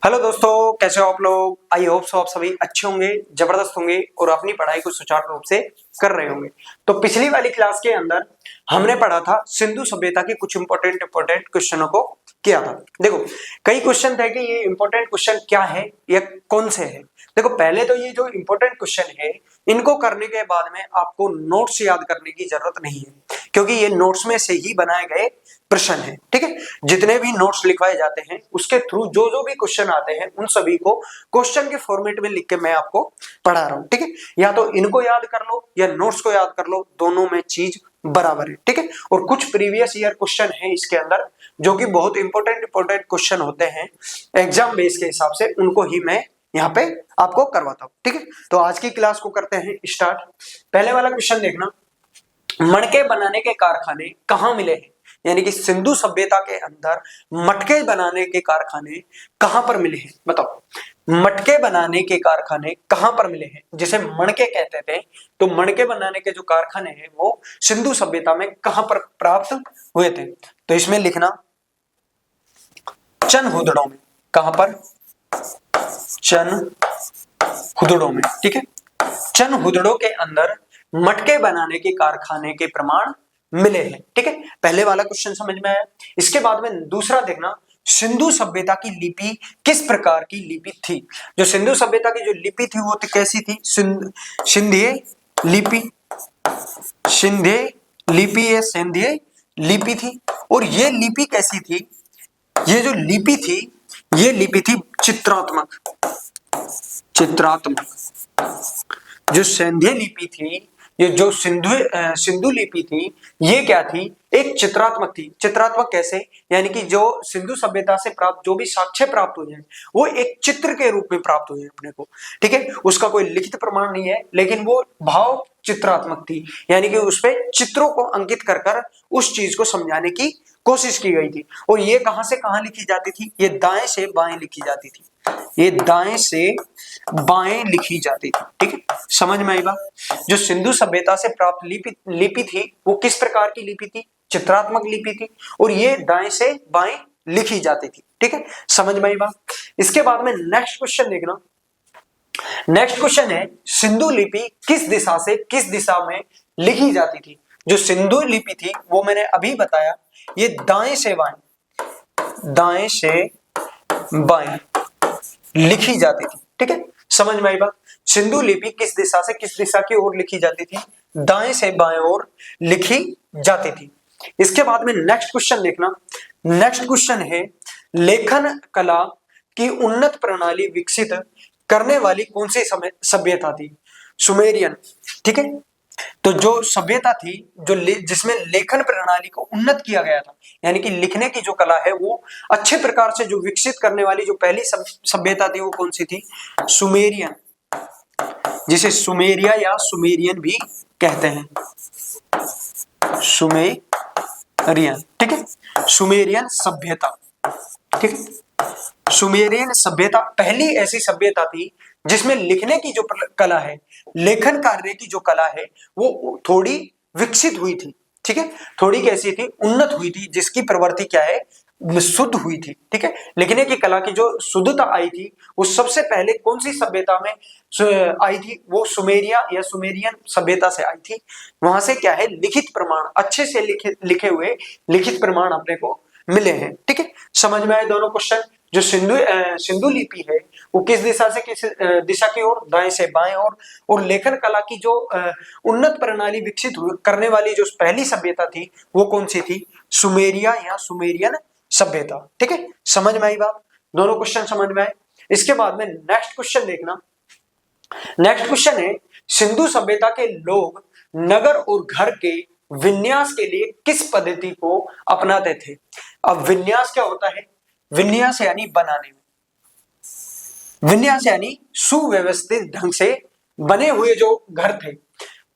Hello दोस्तों, कैसे हो आप लोग। आई होप सो आप सभी अच्छे होंगे, जबरदस्त होंगे और अपनी पढ़ाई को सुचारू रूप से कर रहे होंगे। तो पिछली वाली क्लास के अंदर हमने पढ़ा था सिंधु सभ्यता के कुछ इंपॉर्टेंट क्वेश्चनों को किया था। देखो, कई क्वेश्चन थे कि ये इंपॉर्टेंट क्वेश्चन क्या है या कौन से है। देखो, पहले तो ये जो इंपॉर्टेंट क्वेश्चन है इनको करने के बाद में आपको नोट्स याद करने की जरूरत नहीं है, क्योंकि ये नोट्स में से ही बनाए गए प्रश्न है। ठीक है, जितने भी नोट्स लिखवाए जाते हैं उसके थ्रू जो जो भी क्वेश्चन आते हैं उन सभी को क्वेश्चन के फॉर्मेट में लिख के मैं आपको पढ़ा रहा हूं। ठीक है, या तो इनको याद कर लो या नोट्स को याद कर लो, दोनों में चीज बराबर है। ठीक है, और कुछ प्रीवियस ईयर क्वेश्चन है इसके अंदर जो कि बहुत इंपॉर्टेंट क्वेश्चन होते हैं एग्जाम बेस के हिसाब से, उनको ही मैं यहाँ पे आपको करवाता हूँ। ठीक है, तो आज की क्लास को करते हैं स्टार्ट। पहले वाला क्वेश्चन देखना, मटके बनाने के कारखाने कहाँ मिले हैं, यानी कि सिंधु सभ्यता के अंदर मटके बनाने के कारखाने कहां पर मिले हैं। बताओ, मटके बनाने के कारखाने कहां पर मिले हैं, जिसे मणके कहते थे। तो मणके बनाने के जो कारखाने हैं वो सिंधु सभ्यता में कहां पर प्राप्त हुए थे। तो इसमें लिखना चनहुदड़ों में। कहां पर? चनहुदड़ों में। ठीक है, चनहुदड़ों के अंदर मटके बनाने के कारखाने के प्रमाण मिले हैं। ठीक है, पहले वाला क्वेश्चन समझ में आया। इसके बाद में दूसरा देखना, सिंधु सभ्यता की लिपि किस प्रकार की लिपि थी। जो सिंधु सभ्यता की जो लिपि थी वो कैसी थी? सिंधीय लिपि, सिंधीय लिपि या सिंधीय लिपि थी। और ये लिपि कैसी थी? ये जो लिपि थी ये लिपि थी चित्रात्मक। चित्रात्मक जो सिंधीय लिपि थी, ये जो सिंधु लिपि थी, ये क्या थी? एक चित्रात्मक थी। चित्रात्मक कैसे? यानी कि जो सिंधु सभ्यता से प्राप्त जो भी साक्ष्य प्राप्त हुए हैं वो एक चित्र के रूप में प्राप्त हुए हैं अपने को। ठीक है, उसका कोई लिखित प्रमाण नहीं है, लेकिन वो भाव चित्रात्मक थी, यानी कि उसपे चित्रों को अंकित कर कर उस चीज को समझाने की कोशिश की गई थी। और ये कहां से कहां लिखी जाती थी? ये दाएं से बाएं लिखी जाती थी। ये दाएं से बाएं लिखी जाती थी। ठीक है, समझ में आई बात। जो सिंधु सभ्यता से प्राप्त लिपि थी वो किस प्रकार की लिपि थी? चित्रात्मक लिपि थी, और ये दाएं से बाएं लिखी जाती थी। ठीक है, समझ में आई बात। इसके बाद में नेक्स्ट क्वेश्चन देखना। नेक्स्ट क्वेश्चन है, सिंधु लिपि किस दिशा से किस दिशा में लिखी जाती थी। जो सिंधु लिपि थी वो मैंने अभी बताया, ये दाएं से बाएं लिखी जाती थी। ठीक है, समझ में आई बात। सिंधु लिपि किस दिशा से किस दिशा की ओर लिखी जाती थी? दाएं से बाएं ओर लिखी जाती थी। इसके बाद में नेक्स्ट क्वेश्चन देखना। नेक्स्ट क्वेश्चन है, लेखन कला की उन्नत प्रणाली विकसित करने वाली कौन सी सभ्यता थी? सुमेरियन। ठीक है, तो जो सभ्यता थी जो जिसमें लेखन प्रणाली को उन्नत किया गया था, यानी कि लिखने की जो कला है वो अच्छे प्रकार से जो विकसित करने वाली जो पहली सभ्यता थी वो कौन सी थी? सुमेरियन, जिसे सुमेरिया या सुमेरियन भी कहते हैं। सुमेरियन। ठीक है, सुमेरियन सभ्यता। ठीक है, सुमेरियन सभ्यता पहली ऐसी सभ्यता थी जिसमें लिखने की जो कला है, लेखन कार्य की जो कला है वो थोड़ी विकसित हुई थी। ठीक है, थोड़ी कैसी थी? उन्नत हुई थी, जिसकी प्रवृत्ति क्या है? शुद्ध हुई थी। ठीक है, लिखने की कला की जो शुद्धता आई थी वो सबसे पहले कौन सी सभ्यता में आई थी? वो सुमेरिया या सुमेरियन सभ्यता से आई थी। वहां से क्या है? लिखित प्रमाण, अच्छे से लिखे हुए लिखित प्रमाण अपने को मिले हैं। ठीक है, समझ में आए दोनों क्वेश्चन। जो सिंधु लिपि है वो किस दिशा से किस दिशा की ओर? दाएं से बाएं ओर। और लेखन कला की जो उन्नत प्रणाली विकसित करने वाली जो पहली सभ्यता थी वो कौन सी थी? सुमेरिया या सुमेरियन सभ्यता। ठीक है, समझ में आई बात। दोनों क्वेश्चन समझ में आए। इसके बाद में नेक्स्ट क्वेश्चन देखना। नेक्स्ट क्वेश्चन है, सिंधु सभ्यता के लोग नगर और घर के विन्यास के लिए किस पद्धति को अपनाते थे? अब विन्यास क्या होता है? विन्यास यानी बनाने में, विन्यास यानी सुव्यवस्थित ढंग से बने हुए जो घर थे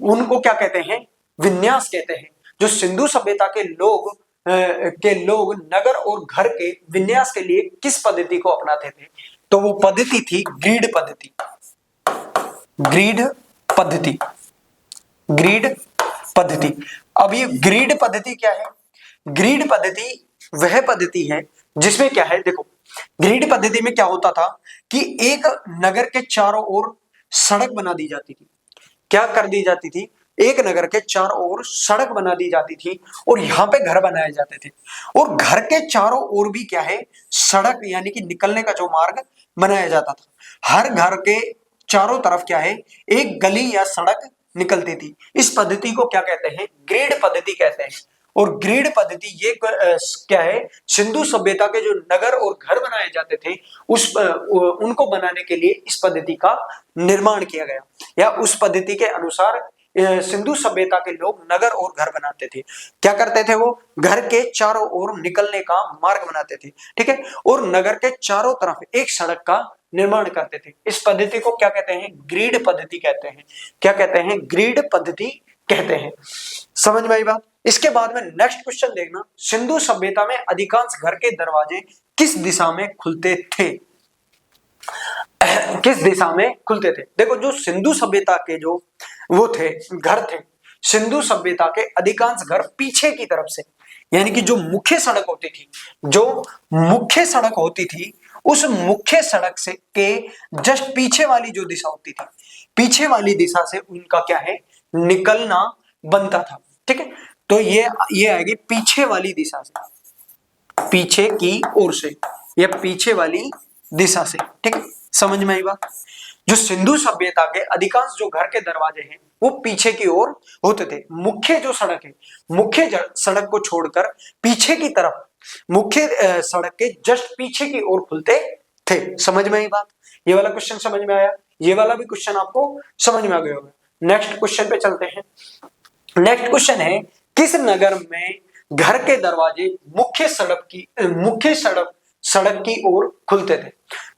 उनको क्या कहते हैं? विन्यास कहते हैं। जो सिंधु सभ्यता के लोग नगर और घर के विन्यास के लिए किस पद्धति को अपनाते थे? तो वो पद्धति थी ग्रिड पद्धति। ग्रिड पद्धति, ग्रिड पद्धति। अब ये ग्रिड पद्धति क्या है? ग्रिड पद्धति वह पद्धति है जिसमें क्या है? देखो, ग्रिड पद्धति में क्या होता था कि एक नगर के चारों ओर सड़क बना दी जाती थी। क्या कर दी जाती थी? एक नगर के चारों ओर सड़क बना दी जाती थी और यहाँ पे घर बनाए जाते थे, और घर के चारों ओर भी क्या है, सड़क यानी कि निकलने का जो मार्ग बनाया जाता था। हर घर के चारों तरफ क्या है, एक गली या सड़क निकलती थी। इस पद्धति को क्या कहते हैं? ग्रिड पद्धति कहते हैं। और ग्रिड पद्धति ये क्या है, सिंधु सभ्यता के जो नगर और घर बनाए जाते थे उनको बनाने के लिए इस पद्धति का निर्माण किया गया, या उस पद्धति के अनुसार सिंधु सभ्यता के लोग नगर और घर बनाते थे। क्या करते थे? वो घर के चारों ओर निकलने का मार्ग बनाते थे, ठीक है, और नगर के चारों तरफ एक सड़क का निर्माण करते थे। इस पद्धति को क्या कहते हैं? ग्रिड पद्धति कहते हैं। क्या कहते हैं? ग्रिड पद्धति कहते हैं। समझ में आई बात? इसके बाद में नेक्स्ट क्वेश्चन देखना, सिंधु सभ्यता में अधिकांश घर के दरवाजे किस दिशा में खुलते थे? किस दिशा में खुलते थे? देखो, जो सिंधु सभ्यता के जो वो थे घर थे, सिंधु सभ्यता के अधिकांश घर पीछे की तरफ से, यानी कि जो मुख्य सड़क होती थी, जो मुख्य सड़क होती थी, उस मुख्य सड़क से के जस्ट पीछे वाली जो दिशा होती थी, पीछे वाली दिशा से उनका क्या है, निकलना बनता था। ठीक है, तो ये आएगी पीछे वाली दिशा से, पीछे की ओर से, या पीछे वाली दिशा से। ठीक है, समझ में आई बात? जो सिंधु सभ्यता के अधिकांश जो घर के दरवाजे हैं वो पीछे की ओर होते थे। मुख्य जो सड़क है, मुख्य सड़क को छोड़कर पीछे की तरफ, मुख्य सड़क के जस्ट पीछे की ओर खुलते थे। समझ में आई बात? ये वाला क्वेश्चन समझ में आया? ये वाला भी क्वेश्चन आपको समझ में आ गया होगा। नेक्स्ट क्वेश्चन पे चलते हैं। नेक्स्ट क्वेश्चन है, किस नगर में घर के दरवाजे मुख्य सड़क की ओर खुलते थे?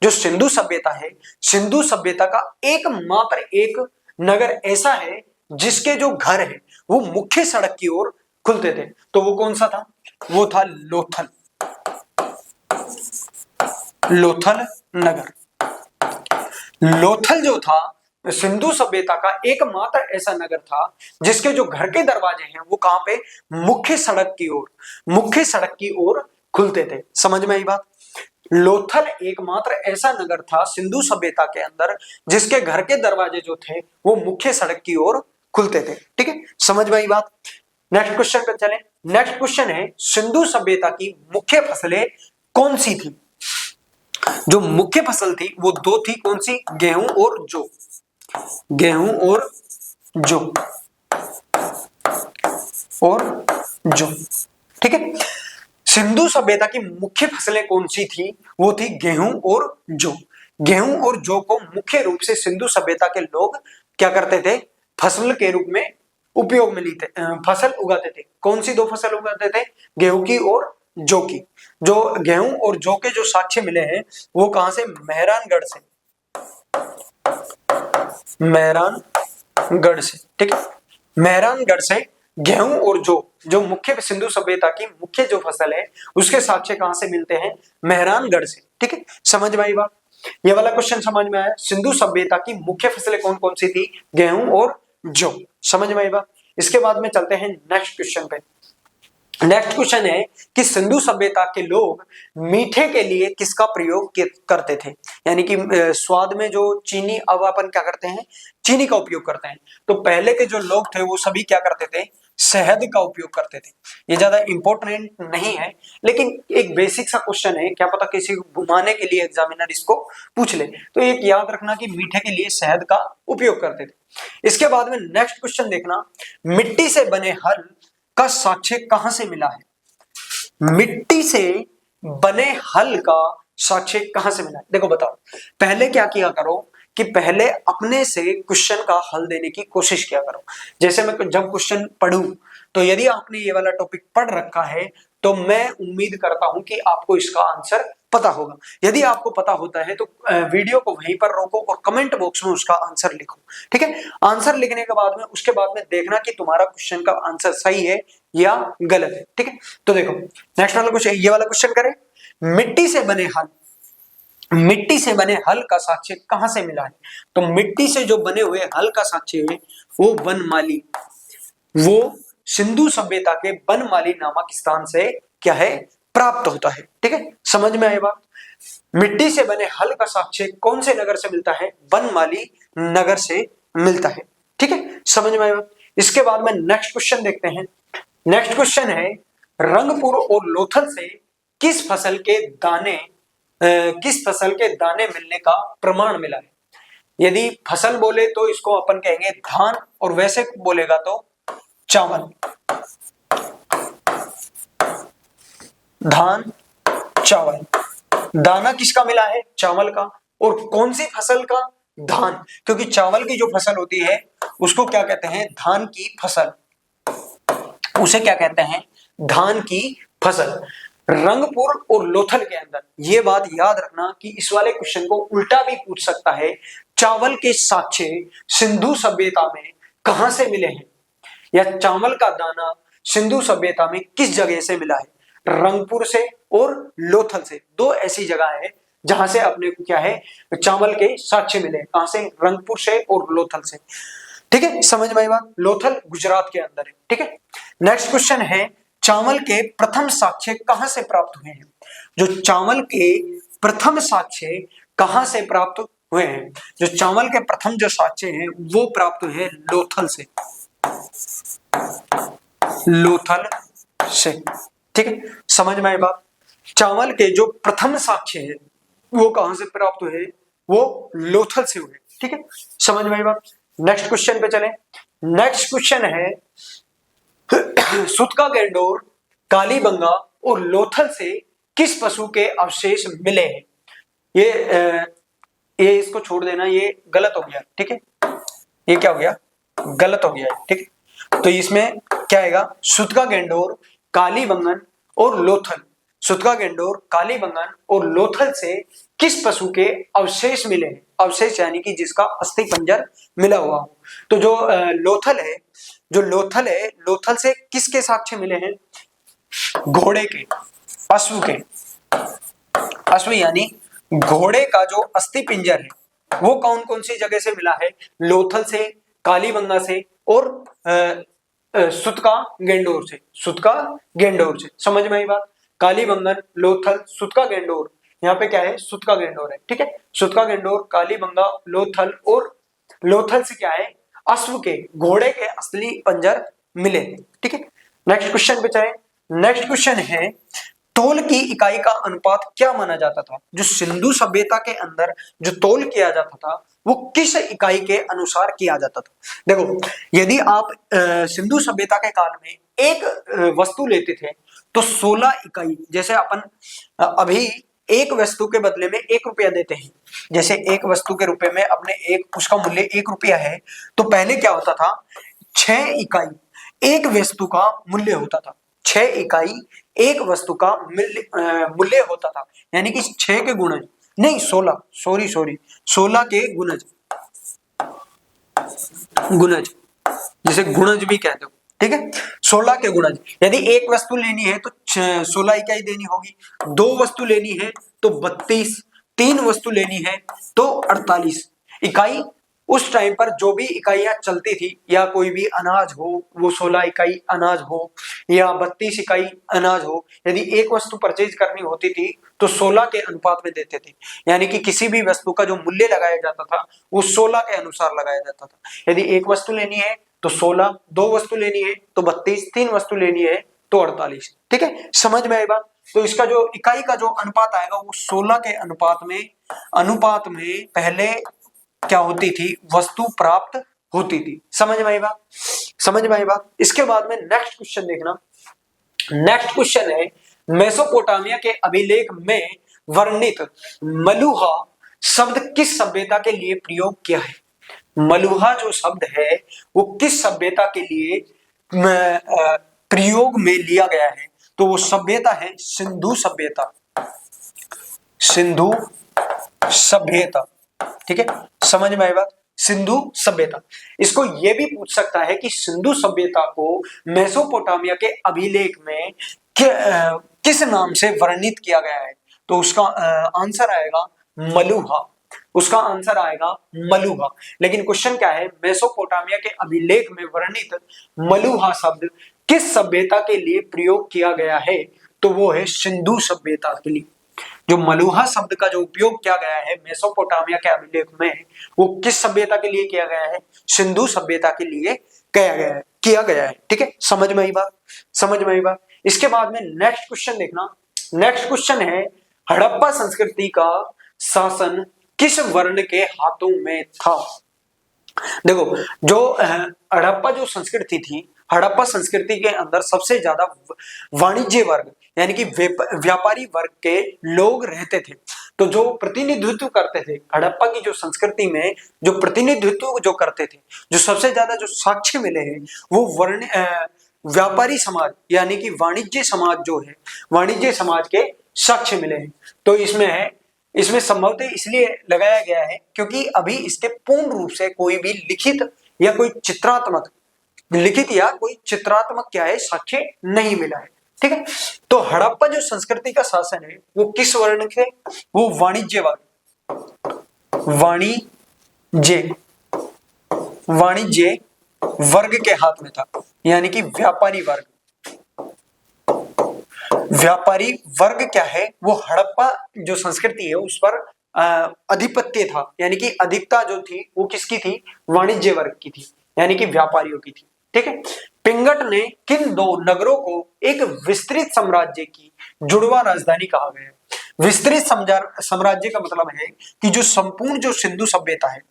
जो सिंधु सभ्यता है, सिंधु सभ्यता का एकमात्र एक नगर ऐसा है जिसके जो घर है वो मुख्य सड़क की ओर खुलते थे। तो वो कौन सा था? वो था लोथल। लोथल नगर। लोथल जो था सिंधु सभ्यता का एकमात्र ऐसा नगर था जिसके जो घर के दरवाजे हैं वो कहां पे? मुख्य सड़क की ओर खुलते थे। समझ में आई बात? लोथल एकमात्र ऐसा नगर था सिंधु सभ्यता के अंदर जिसके घर के दरवाजे जो थे वो मुख्य सड़क की ओर खुलते थे। ठीक है, समझ में आई बात? नेक्स्ट क्वेश्चन पे चलें। नेक्स्ट क्वेश्चन है, सिंधु सभ्यता की मुख्य फसलें कौन सी थी? जो मुख्य फसल थी वो दो थी, कौन सी? गेहूं और जौ। गेहूं और जौ ठीक है, सिंधु सभ्यता की मुख्य फसलें कौन सी थी? वो थी गेहूं और जौ। गेहूं और जौ को मुख्य रूप से सिंधु सभ्यता के लोग क्या करते थे? फसल के रूप में उपयोग में लेते, फसल उगाते थे। कौन सी दो फसल उगाते थे? गेहूं की और जौ की। जो गेहूं और जौ के जो साक्ष्य मिले हैं वो कहां से? मेहरानगढ़ से। मेहरानगढ़ से, ठीक है, मेहरानगढ़ से गेहूं और जौ, जो मुख्य सिंधु सभ्यता की मुख्य जो फसल है उसके साक्ष्य कहां से मिलते हैं? मेहरानगढ़ से। ठीक है, समझ में आई बात? ये वाला क्वेश्चन समझ में आया? सिंधु सभ्यता की मुख्य फसलें कौन कौन सी थी? गेहूं और जौ। समझ में आई बात? इसके बाद में चलते हैं नेक्स्ट क्वेश्चन पे। नेक्स्ट क्वेश्चन है कि सिंधु सभ्यता के लोग मीठे के लिए किसका प्रयोग करते थे? यानी कि स्वाद में जो चीनी, अब अपन क्या करते हैं? चीनी का उपयोग करते हैं। तो पहले के जो लोग थे वो सभी क्या करते थे? शहद का उपयोग करते थे। ये ज्यादा इंपॉर्टेंट नहीं है, लेकिन एक बेसिक सा क्वेश्चन है, क्या पता किसी को घुमाने के लिए एग्जामिनर इसको पूछ ले। तो एक याद रखना कि मीठे के लिए शहद का उपयोग करते थे। इसके बाद में नेक्स्ट क्वेश्चन देखना, मिट्टी से बने हल का साक्ष्य कहां से मिला है? मिट्टी से बने हल का साक्ष्य कहां से मिला है? देखो बताओ, पहले क्या किया करो कि पहले अपने से क्वेश्चन का हल देने की कोशिश किया करो। जैसे मैं जब क्वेश्चन पढ़ूं तो यदि आपने ये वाला टॉपिक पढ़ रखा है तो मैं उम्मीद करता हूं कि आपको इसका आंसर पता होगा। यदि आपको पता होता है तो वीडियो को वहीं पर रोको और कमेंट बॉक्स में उसका आंसर लिखो। ठीक है, आंसर लिखने के बाद में उसके बाद में देखना कि तुम्हारा क्वेश्चन का आंसर सही है या गलत है। ठीक है, तो देखो नेक्स्ट वाला क्वेश्चन, ये वाला क्वेश्चन करें, मिट्टी से बने हल का साक्ष्य कहां से मिला है? तो मिट्टी से जो बने हुए हल का साक्ष्य है वो वनमाली, वो सिंधु सभ्यता के वनमाली नामक स्थान से क्या है? प्राप्त होता है। ठीक है, समझ में आए बात। मिट्टी से बने हल का साक्ष्य कौन से नगर से मिलता है? बनमाली नगर से मिलता है। ठीक है, समझ में आए बात। इसके बाद में नेक्स्ट क्वेश्चन देखते हैं। नेक्स्ट क्वेश्चन है रंगपुर और लोथल से किस फसल के दाने मिलने का प्रमाण मिला है? यदि फसल बोले तो इसको अपन कहेंगे धान, और वैसे बोलेगा तो चावल। धान चावल, दाना किसका मिला है? चावल का। और कौन सी फसल का? धान, क्योंकि चावल की जो फसल होती है उसको क्या कहते हैं? धान की फसल। उसे क्या कहते हैं? धान की फसल। रंगपुर और लोथल के अंदर, ये बात याद रखना कि इस वाले क्वेश्चन को उल्टा भी पूछ सकता है, चावल के साक्ष्य सिंधु सभ्यता में कहां से मिले हैं, या चावल का दाना सिंधु सभ्यता में किस जगह से मिला है? रंगपुर से और लोथल से, दो ऐसी जगह है जहां से अपने को क्या है? चावल के साक्ष्य मिले। कहां से? रंगपुर से और लोथल से। ठीक है, समझ में आई बात। लोथल गुजरात के अंदर है। ठीक है, नेक्स्ट क्वेश्चन है चावल के प्रथम साक्ष्य कहां से प्राप्त हुए हैं? जो चावल के प्रथम साक्ष्य कहां से प्राप्त हुए हैं? जो चावल के प्रथम जो साक्ष्य हैं वो प्राप्त हुए हैं लोथल से। लोथल से। ठीक है, समझ में आई बात। चावल के जो प्रथम साक्ष्य है वो कहां से प्राप्त हुए? वो लोथल से हुए। ठीक है, समझ में आई बात। नेक्स्ट क्वेश्चन पे चलें। नेक्स्ट क्वेश्चन है सुतका गेंडोर, कालीबंगा और लोथल से किस पशु के अवशेष मिले हैं? ये इसको छोड़ देना, ये गलत हो गया। ठीक है, ये क्या हो गया? गलत हो गया। ठीक है, तो इसमें क्या आएगा? सुतका गेंडोर, कालीबंगन और लोथल। सुतका गेंडोर, कालीबंगन और लोथल से किस पशु के अवशेष मिले हैं? अवशेष यानी कि जिसका अस्थि पंजर मिला हुआ हो। तो जो लोथल है, लोथल से किसके साक्ष्य मिले हैं? घोड़े के, अश्व के। अश्व यानी घोड़े का जो अस्थि पिंजर है वो कौन कौन सी जगह से मिला है? लोथल से, कालीबंगा से और सुतका गेंडोर से। सुतका गेंडोर से। समझ में आई बात। कालीबंगन, लोथल, सुतका गेंडोर। यहाँ पे क्या है? सुतका गेंडोर है। ठीक है, सुतका गेंडोर, कालीबंगा, लोथल, और लोथल से क्या है? अश्व के, घोड़े के असली पंजर मिले। ठीक है, नेक्स्ट क्वेश्चन पे चले। नेक्स्ट क्वेश्चन है तोल की इकाई का अनुपात क्या माना जाता था? जो सिंधु सभ्यता के अंदर जो तोल किया जाता था वो किस इकाई के अनुसार किया जाता था? देखो, यदि आप सिंधु सभ्यता के काल में एक वस्तु लेते थे तो 16 इकाई, जैसे अपन अभी एक वस्तु के बदले में 1 रुपया देते हैं, जैसे एक वस्तु के रुपए में अपने एक, उसका मूल्य 1 रुपया है, तो पहले क्या होता था? 6 इकाई एक वस्तु का मूल्य होता था। 6 इकाई एक वस्तु का मूल्य होता था, यानी कि 6 के गुणज नहीं, 16, सॉरी 16 के गुणज, जिसे गुणज भी कहते हो। ठीक है, 16 के गुणज। यदि एक वस्तु लेनी है तो 16 इकाई देनी होगी, 2 वस्तु लेनी है तो 32, 3 वस्तु लेनी है तो 48 इकाई। उस टाइम पर जो भी इकाइयां चलती थी, या कोई भी अनाज हो, वो 16 इकाई अनाज हो या 32 इकाई अनाज हो, यदि एक वस्तु परचेज करनी होती थी तो 16 के अनुपात में देते थे। यानी कि किसी भी वस्तु का जो मूल्य लगाया जाता था वो 16 के अनुसार लगाया जाता था। यदि एक वस्तु लेनी है तो 16, 2 वस्तु लेनी है तो 32, 3 वस्तु लेनी है तो 48। ठीक है, समझ में आई बात। तो इसका जो इकाई का जो अनुपात आएगा वो 16 के अनुपात में पहले क्या होती थी? वस्तु प्राप्त होती थी। समझ में आई बात। समझ में आई बात। इसके बाद में नेक्स्ट क्वेश्चन देखना। नेक्स्ट क्वेश्चन है मेसोपोटामिया के अभिलेख में वर्णित मलुहा शब्द किस सभ्यता के लिए प्रयोग किया है? मलुहा जो शब्द है वो किस सभ्यता के लिए प्रयोग में लिया गया है? तो वो सभ्यता है सिंधु सभ्यता। सिंधु सभ्यता। ठीक है, समझ में आई बात। सिंधु सभ्यता। इसको यह भी पूछ सकता है कि सिंधु सभ्यता को मेसोपोटामिया के अभिलेख में किस नाम से वर्णित किया गया है? तो उसका आंसर आएगा मलुहा। उसका आंसर आएगा मलुहा। लेकिन क्वेश्चन क्या है? मेसोपोटामिया के अभिलेख में वर्णित मलुहा शब्द किस सभ्यता के लिए प्रयोग किया गया है? तो वो है सिंधु सभ्यता के लिए। जो मलुहा शब्द का जो उपयोग किया गया है मेसोपोटामिया के अभिलेख में, वो किस सभ्यता के लिए किया गया है? सिंधु सभ्यता के लिए किया गया है। ठीक है, समझ में आई बात? समझ में आई बात? इसके बाद में नेक्स्ट क्वेश्चन देखना। नेक्स्ट क्वेश्चन है, हड़प्पा संस्कृति का शासन किस वर्ण के हाथों में था? देखो, जो हड़प्पा जो संस्कृति थी, हड़प्पा संस्कृति के अंदर सबसे ज्यादा वाणिज्य वर्ग यानी कि व्यापारी वर्ग के लोग रहते थे। तो जो प्रतिनिधित्व करते थे हड़प्पा की जो संस्कृति में, जो प्रतिनिधित्व जो करते थे, जो सबसे ज्यादा जो साक्ष्य मिले हैं वो व्यापारी समाज यानी कि वाणिज्य समाज जो है, वाणिज्य समाज के साक्ष्य मिले हैं। तो इसमें संभवतः इसलिए लगाया गया है क्योंकि अभी इसके पूर्ण रूप से कोई भी लिखित या कोई चित्रात्मक क्या है, साक्ष्य नहीं मिला है। ठीक है, तो हड़प्पा जो संस्कृति का शासन है वो किस वर्ण के? वो वाणिज्य वर्ग के हाथ में था, यानी कि व्यापारी वर्ग क्या है, वो हड़प्पा जो संस्कृति है उस पर अधिपत्य था, यानी कि अधिकता जो थी वो किसकी थी? वाणिज्य वर्ग की थी, यानी कि व्यापारियों की थी। ठीक है, पिंगट ने किन दो नगरों को एक विस्तृत साम्राज्य की जुड़वा राजधानी कहा गया है? विस्तृत साम्राज्य का मतलब है कि जो संपूर्ण जो सिंधु सभ्यता है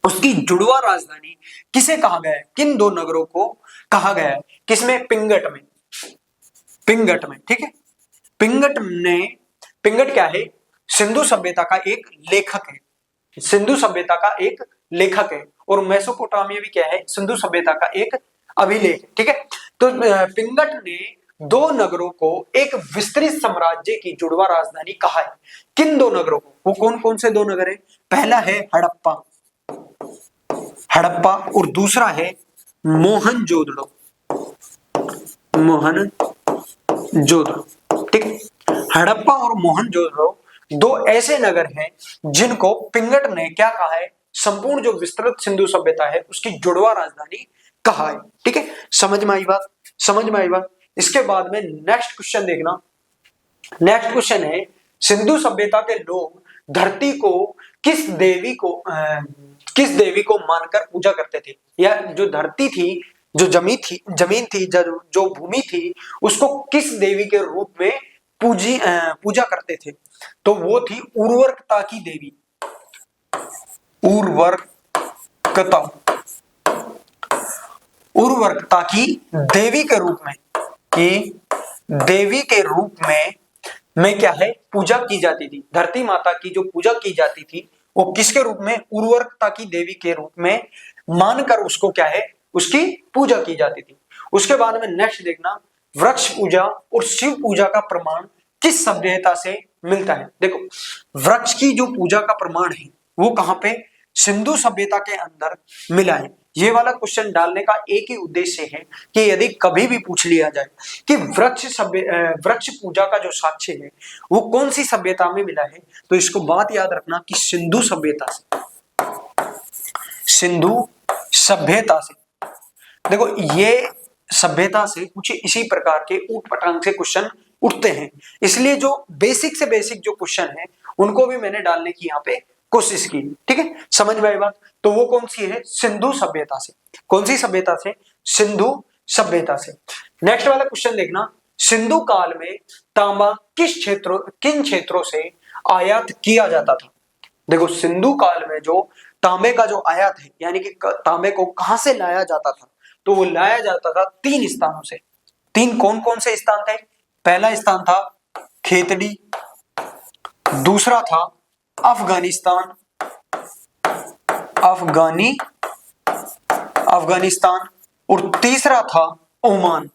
उसकी जुड़वा राजधानी किसे कहा गया है? किन दो नगरों को कहा गया है? किसमें? पिंगट में। ठीक है, पिंगट क्या है? सिंधु सभ्यता का एक लेखक है, सिंधु सभ्यता का एक लेखक है, और मेसोपोटामिया भी क्या है? सिंधु सभ्यता का एक अभिलेख। ठीक है, तो पिंगट ने दो नगरों को एक विस्तृत साम्राज्य की जुड़वा राजधानी कहा है। किन दो नगरों को? वो कौन कौन से दो नगर है? पहला है हड़प्पा और दूसरा है मोहनजोदड़ो। ठीक, हड़प्पा और मोहनजोदड़ो दो ऐसे नगर हैं जिनको पिंगट ने क्या कहा है? संपूर्ण जो विस्तृत सिंधु सभ्यता है उसकी जुड़वा राजधानी कहा है। ठीक है, समझ में आई बात? इसके बाद में नेक्स्ट क्वेश्चन देखना। नेक्स्ट क्वेश्चन है, सिंधु सभ्यता के लोग धरती को किस देवी को मानकर पूजा करते थे? या जो धरती थी, जो जमीन थी, जो भूमि थी, उसको किस देवी के रूप में पूजा करते थे? तो वो थी उर्वरकता की देवी। उर्वरकता की देवी के रूप में क्या है? पूजा की जाती थी। धरती माता की जो पूजा की जाती थी वो किसके रूप में? उर्वरकता की देवी के रूप में मानकर उसको क्या है? उसकी पूजा की जाती थी। उसके बाद में नेक्स्ट देखना, वृक्ष पूजा और शिव पूजा का प्रमाण किस सभ्यता से मिलता है? देखो, वृक्ष की जो पूजा का प्रमाण है वो कहां पे? सिंधु सभ्यता के अंदर मिला है। ये वाला क्वेश्चन डालने का एक ही उद्देश्य है कि यदि कभी भी पूछ लिया जाए कि वृक्ष पूजा का जो साक्ष्य है वो कौन सी सभ्यता में मिला है, तो इसको बात याद रखना कि सिंधु सभ्यता से। देखो, ये सभ्यता से कुछ इसी प्रकार के ऊटपटांग से क्वेश्चन उठते हैं, इसलिए जो बेसिक से बेसिक जो क्वेश्चन है उनको भी मैंने डालने की यहाँ पे कोशिश की। ठीक है, समझ में आई बात? तो वो कौन सी है? सिंधु सभ्यता से। कौन सी सभ्यता से? सिंधु सभ्यता से। नेक्स्ट वाला क्वेश्चन देखना, सिंधु काल में तांबा किन क्षेत्रों से आयात किया जाता था? देखो, सिंधु काल में जो तांबे का जो आयात है, यानी कि तांबे को कहां से लाया जाता था? तो वो लाया जाता था 3 स्थानों से। 3 कौन कौन से स्थान थे? पहला स्थान था खेतड़ी, दूसरा था अफगानिस्तान और तीसरा था ओमान।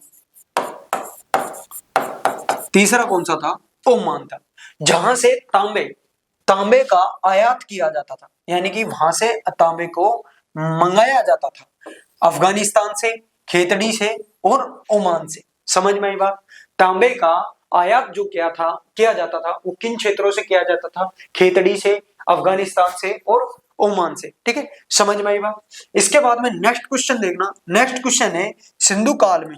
तीसरा कौन सा था? ओमान था, जहां से तांबे का आयात किया जाता था, यानी कि वहां से तांबे को मंगाया जाता था, अफगानिस्तान से, खेतड़ी से और ओमान से। समझ में आई बात? तांबे का आयात जो किया जाता था वो किन क्षेत्रों से किया जाता था? खेतड़ी से, अफगानिस्तान से और ओमान से। ठीक है, समझ में आई बात? इसके बाद में नेक्स्ट क्वेश्चन देखना। नेक्स्ट क्वेश्चन है, सिंधु काल में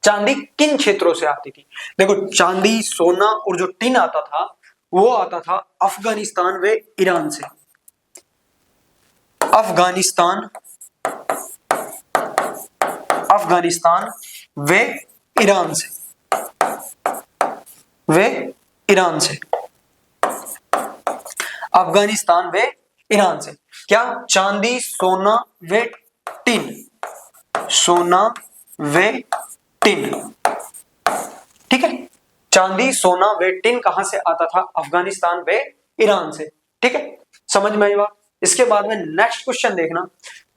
चांदी किन क्षेत्रों से आती थी? देखो, चांदी, सोना और जो टिन आता था वो आता था अफगानिस्तान व ईरान से। अफगानिस्तान व ईरान से, अफगानिस्तान व ईरान से। क्या? चांदी, सोना व टिन, ठीक है। चांदी, सोना व टिन कहां से आता था? अफगानिस्तान व ईरान से, ठीक है। समझ में आई बात? इसके बाद में नेक्स्ट क्वेश्चन देखना।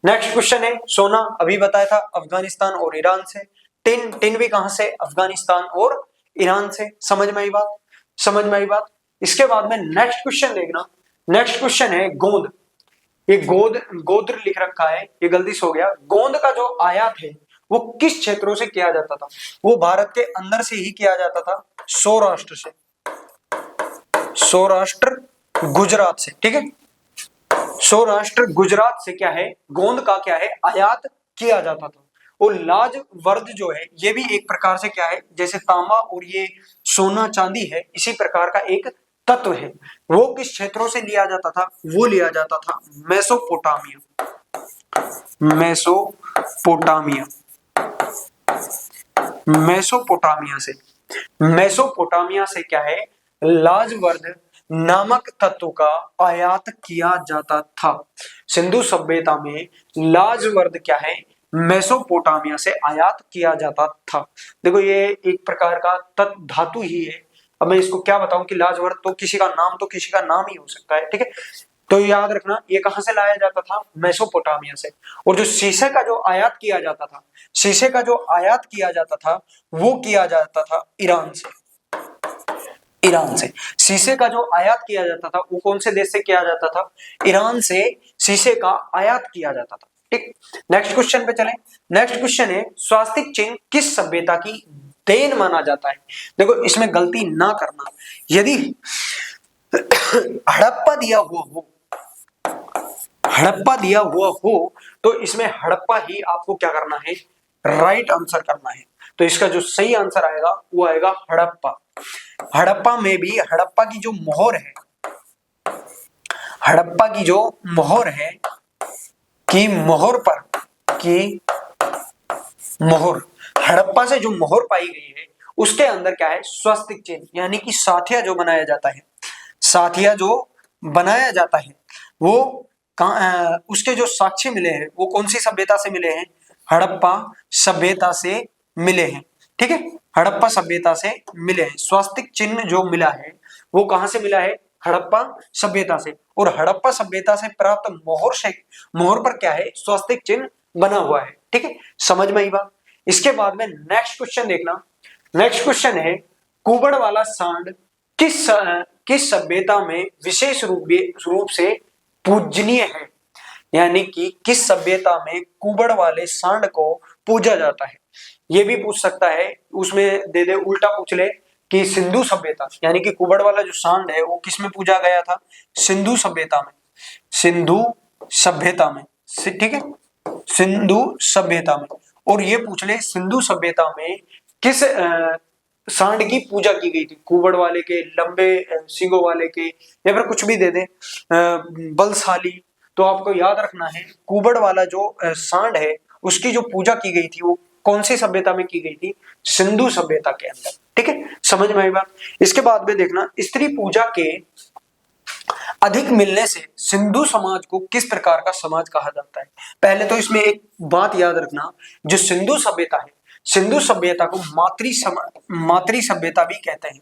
नेक्स्ट क्वेश्चन है, सोना अभी बताया था अफगानिस्तान और ईरान से, टिन भी कहां से? अफगानिस्तान और ईरान से। समझ में आई बात? इसके बाद में नेक्स्ट क्वेश्चन देखना। नेक्स्ट क्वेश्चन है गोंद। ये गोद्र लिख रखा है, ये गलती से हो गया। गोंद का जो आयात है वो किस क्षेत्रों से किया जाता था? वो भारत के अंदर से ही किया जाता था, सौराष्ट्र से, सौराष्ट्र गुजरात से, ठीक है। सौराष्ट्र गुजरात से क्या है? गोंद का क्या है? आयात किया जाता था। और लाजवर्द जो है ये भी एक प्रकार से क्या है? जैसे तांबा और ये सोना चांदी है, इसी प्रकार का एक तत्व है। वो किस क्षेत्रों से लिया जाता था? वो लिया जाता था मेसोपोटामिया से क्या है? लाजवर्द नामक तत्व का आयात किया जाता था। सिंधु सभ्यता में लाजवर्द क्या है? मेसोपोटामिया से आयात किया जाता था। देखो, ये एक प्रकार का तत्व धातु ही है। अब मैं इसको क्या बताऊं कि लाजवर्द तो किसी का नाम ही हो सकता है, ठीक है। तो याद रखना, ये कहां से लाया जाता था? मेसोपोटामिया से। और जो शीशे का जो आयात किया जाता था, वो किया जाता था ईरान से। शीशे का जो आयात किया जाता था वो कौन से देश से किया जाता था? ईरान से शीशे का आयात किया जाता था, ठीक। नेक्स्ट क्वेश्चन पे चलें। नेक्स्ट क्वेश्चन है, स्वास्तिक चिन्ह किस सभ्यता की देन माना जाता है? देखो, इसमें गलती ना करना। यदि हड़प्पा दिया हुआ हो तो इसमें हड़प्पा ही आपको क्या करना है? राइट आंसर करना है। तो इसका जो सही आंसर आएगा वो आएगा हड़प्पा। हड़प्पा में भी हड़प्पा की जो मोहर है, हड़प्पा से जो मोहर पाई गई है उसके अंदर क्या है? स्वस्तिक चिन्ह, यानी कि साथिया जो बनाया जाता है वो उसके जो साक्ष्य मिले हैं वो कौन सी सभ्यता से मिले हैं? हड़प्पा सभ्यता से मिले हैं, ठीक है। हड़प्पा सभ्यता से मिले हैं। स्वास्तिक चिन्ह जो मिला है वो कहां से मिला है? हड़प्पा सभ्यता से। और हड़प्पा सभ्यता से प्राप्त मोहर पर क्या है? स्वास्तिक चिन्ह बना हुआ है, ठीक है। समझ में आई बात? इसके बाद में नेक्स्ट क्वेश्चन देखना। नेक्स्ट क्वेश्चन है, कुबड़ वाला सांड किस सभ्यता में विशेष रूप से पूजनीय है? यानी कि किस सभ्यता में कुबड़ वाले सांड को पूजा जाता है? ये भी पूछ सकता है, उसमें दे उल्टा पूछ ले कि सिंधु सभ्यता, यानी कि कुबड़ वाला जो सांड है वो किस में पूजा गया था? सिंधु सभ्यता में, ठीक है, सिंधु सभ्यता में। और ये पूछ ले, सिंधु सभ्यता में किस सांड की पूजा की गई थी? कुबड़ वाले के, लंबे सींगों वाले के, या फिर कुछ भी दे दे, बलशाली। तो आपको याद रखना है, कुबड़ वाला जो सांड है उसकी जो पूजा की गई थी वो कौन सी सभ्यता में की गई थी? सिंधु सभ्यता के अंदर, ठीक है। समझ में आई बात? इसके बाद में देखना, स्त्री पूजा के अधिक मिलने से सिंधु समाज को किस प्रकार का समाज कहा जाता है? पहले तो इसमें एक बात याद रखना, जो सिंधु सभ्यता है, सिंधु सभ्यता को मातृ सभ्यता भी कहते हैं।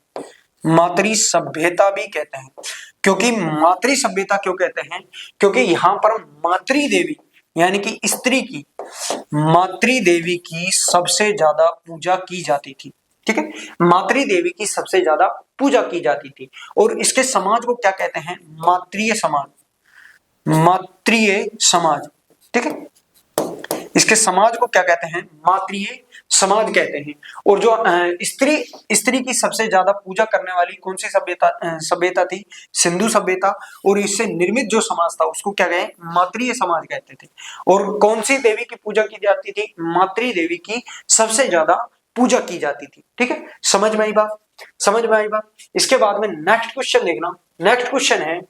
क्योंकि मातृ सभ्यता क्यों कहते हैं? क्योंकि यहाँ पर मातृदेवी, यानी कि स्त्री की, मातृदेवी की सबसे ज्यादा पूजा की जाती थी, ठीक है। मातृदेवी की सबसे ज्यादा पूजा की जाती थी। और इसके समाज को क्या कहते हैं? मातृय समाज, ठीक है। इसके समाज को क्या कहते हैं? मातृय समाज कहते हैं। और जो स्त्री की सबसे ज्यादा पूजा करने वाली कौन सी सभ्यता थी? सिंधु सभ्यता। और इससे निर्मित जो समाज था उसको क्या कहें? मातृय समाज कहते थे। और कौन सी देवी की पूजा की जाती थी? मातृ देवी की सबसे ज्यादा पूजा की जाती थी। ठीक है, समझ में आई बात, समझ में आई बात। इसके बाद में नेक्स्ट क्वेश्चन देखना। नेक्स्ट क्वेश्चन है,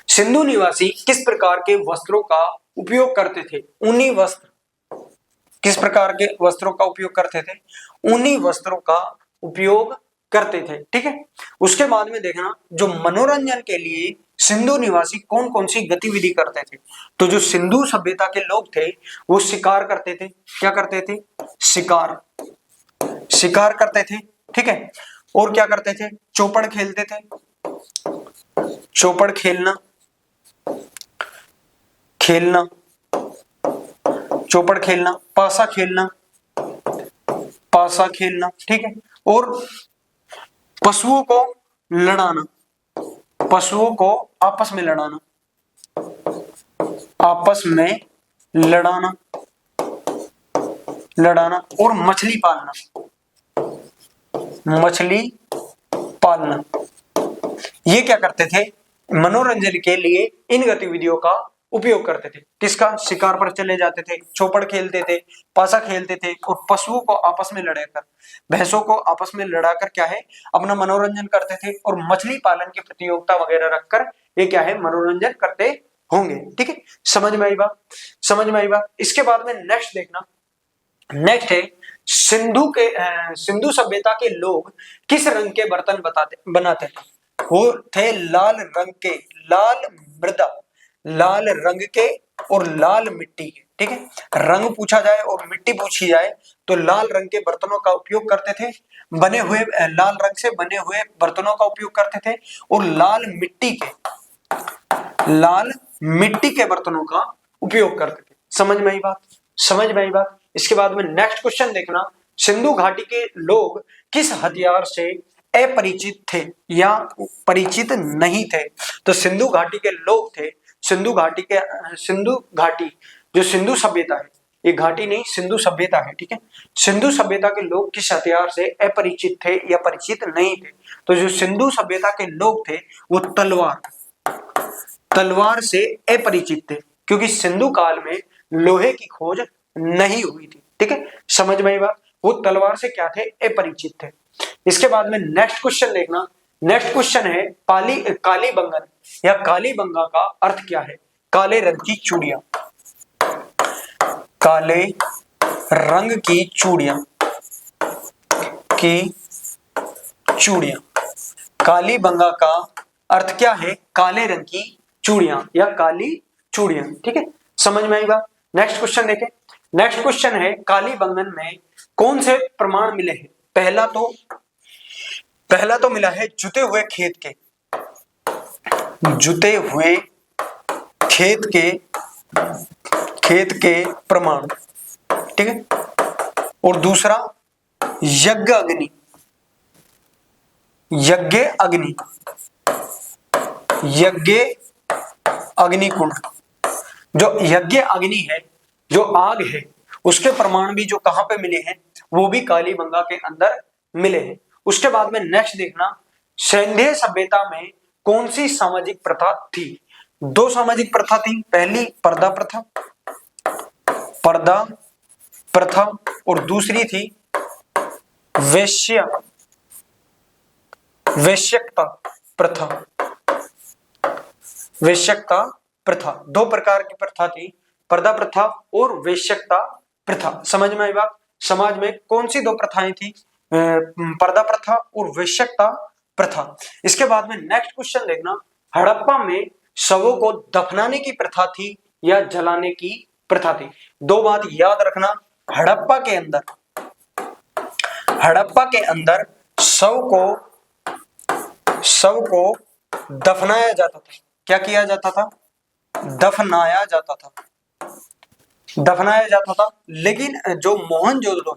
सिंधु निवासी किस प्रकार के वस्त्रों का उपयोग करते थे? ऊनी वस्त्र। किस प्रकार के वस्त्रों का उपयोग करते थे? ऊनी वस्त्रों का उपयोग करते थे। ठीक है, उसके बाद में देखना, जो मनोरंजन के लिए सिंधु निवासी कौन कौन सी गतिविधि करते थे? तो जो सिंधु सभ्यता के लोग थे वो शिकार करते थे। क्या करते थे? शिकार, शिकार करते थे। ठीक है, और क्या करते थे? चौपड़ खेलते थे, चौपड़ खेलना, खेलना, चौपड़ खेलना, पासा खेलना, पासा खेलना। ठीक है, और पशुओं को लड़ाना, पशुओं को आपस में लड़ाना, आपस में लड़ाना, लड़ाना, और मछली पालना, मछली पालना। ये क्या करते थे? मनोरंजन के लिए इन गतिविधियों का उपयोग करते थे। किसका? शिकार पर चले जाते थे, चौपड़ खेलते थे, पासा खेलते थे, और पशुओं को आपस में लड़ाकर, भैंसों को आपस में लड़ाकर क्या है, अपना मनोरंजन करते थे। और मछली पालन की प्रतियोगिता वगैरह रखकर ये क्या है, मनोरंजन करते होंगे। ठीक है, समझ में आई बात, समझ में आई बात। इसके बाद में नेक्स्ट देखना, नेक्स्ट है, सिंधु सभ्यता के लोग किस रंग के बर्तन बनाते थे? वो थे लाल रंग के, लाल मृदा, लाल रंग के और लाल मिट्टी के। ठीक है, रंग पूछा जाए और मिट्टी पूछी जाए तो लाल रंग के बर्तनों का उपयोग करते थे, बने हुए लाल रंग से बने हुए बर्तनों का उपयोग करते थे, और लाल मिट्टी के बर्तनों का उपयोग करते थे। समझ में आई बात, समझ में आई बात। इसके बाद में नेक्स्ट क्वेश्चन देखना, सिंधु घाटी के लोग किस हथियार से अपरिचित थे या परिचित नहीं थे? तो सिंधु घाटी के लोग थे, सिंधु घाटी जो सिंधु सभ्यता है, ये घाटी नहीं सिंधु सभ्यता है। ठीक है, सिंधु सभ्यता के लोग किस हथियार से अपरिचित थे या परिचित नहीं थे? तो जो सिंधु सभ्यता के लोग थे वो तलवार से अपरिचित थे, क्योंकि सिंधु काल में लोहे की खोज नहीं हुई थी। ठीक है, समझ में आई बात। वो तलवार से क्या थे? अपरिचित थे। इसके बाद में नेक्स्ट क्वेश्चन देखना, नेक्स्ट क्वेश्चन है, काली बंगन या काली बंगा का अर्थ क्या है? काले रंग की चूड़ियां, काले रंग की चूड़ियां, काली बंगा का अर्थ क्या है? काले रंग की चूड़ियां या काली चूड़ियां। ठीक है, समझ में आई बात। नेक्स्ट क्वेश्चन देखें, नेक्स्ट क्वेश्चन है, काली बंगन में कौन से प्रमाण मिले हैं? पहला तो मिला है जुते हुए खेत के, जुते हुए खेत के प्रमाण। ठीक है, और दूसरा यज्ञ अग्नि कुंड। जो यज्ञ अग्नि है, जो आग है, उसके प्रमाण भी जो कहां पे मिले हैं, वो भी कालीबंगा के अंदर मिले हैं। उसके बाद में नेक्स्ट देखना, सिंधु सभ्यता में कौन सी सामाजिक प्रथा थी? दो सामाजिक प्रथा थी, पहली पर्दा प्रथा और दूसरी थी वैश्यकता प्रथा। दो प्रकार की प्रथा थी, पर्दा प्रथा और वैश्यकता प्रथा। समझ में आई बात। समाज में कौन सी दो प्रथाएं थी? पर्दा प्रथा और वैश्यकता प्रथा। इसके बाद में नेक्स्ट क्वेश्चन देखना, हड़प्पा में शवों को दफनाने की प्रथा थी या जलाने की प्रथा थी? दो बात याद रखना, हड़प्पा के अंदर शव को दफनाया जाता था। क्या किया जाता था? दफनाया जाता था। लेकिन जो मोहनजोदड़ो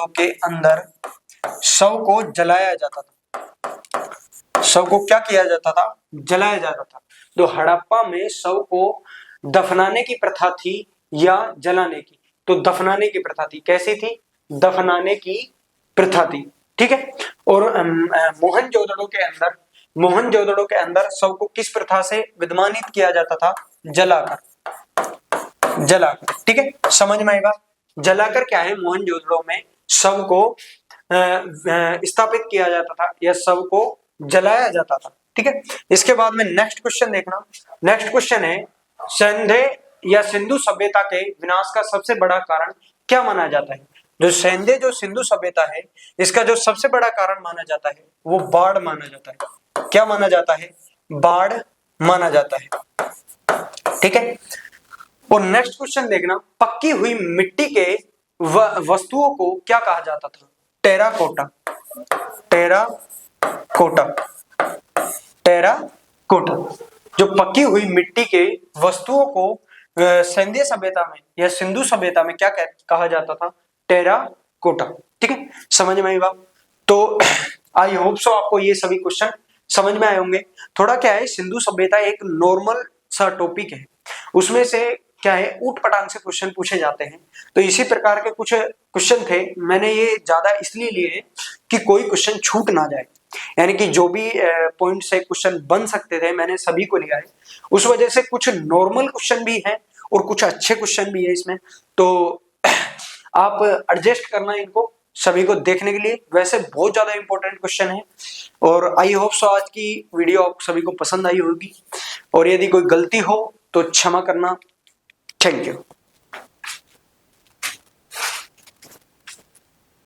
के अंदर शव को जलाया जाता था। शव को क्या किया जाता था? जलाया जाता था। तो हड़प्पा में शव को दफनाने की प्रथा थी या जलाने की? तो दफनाने की प्रथा थी। कैसी थी? दफनाने की प्रथा थी। ठीक है, और मोहनजोदड़ो के अंदर शव को किस प्रथा से विद्यमानित किया जाता था? जलाकर। जलाकर, ठीक है, समझ में आएगा। जलाकर क्या है, मोहनजोदड़ो में शव को स्थापित किया जाता था या शव को जलाया जाता था, ठीक है। इसके बाद में नेक्स्ट क्वेश्चन देखना। नेक्स्ट क्वेश्चन है, संधे या सिंधु सभ्यता के विनाश का सबसे बड़ा कारण क्या माना जाता है? जो सिंधु सभ्यता है, इसका जो सबसे बड़ा कारण माना जाता है वो बाढ़ माना जाता है। क्या माना जाता है? बाढ़ माना जाता है, ठीक है। और नेक्स्ट क्वेश्चन देखना, पक्की हुई मिट्टी के वस्तुओं को क्या कहा जाता था? Terracotta, terracotta, terracotta. जो पक्की हुई मिट्टी के वस्तुओं को सिंधु सभ्यता में या सिंधु सभ्यता में क्या कहा जाता था? टेराकोटा, ठीक है, समझ में आएगा। तो आई होप सो आपको ये सभी क्वेश्चन समझ में आए होंगे। थोड़ा क्या है, सिंधु सभ्यता एक नॉर्मल सा टॉपिक है, उसमें से क्या है ऊट पटांग से क्वेश्चन पूछे जाते हैं। तो इसी प्रकार के कुछ क्वेश्चन थे, मैंने ये ज्यादा इसलिए लिए कि कोई क्वेश्चन छूट ना जाए, यानी कि जो भी पॉइंट से क्वेश्चन बन सकते थे मैंने सभी को लिया है। उस वजह से कुछ नॉर्मल क्वेश्चन भी हैं और कुछ अच्छे क्वेश्चन भी है इसमें, तो आप एडजस्ट करना इनको सभी को देखने के लिए। वैसे बहुत ज्यादा इंपॉर्टेंट क्वेश्चन है और आई होप सो आज की वीडियो आप सभी को पसंद आई होगी, और यदि कोई गलती हो तो क्षमा करना। Thank you.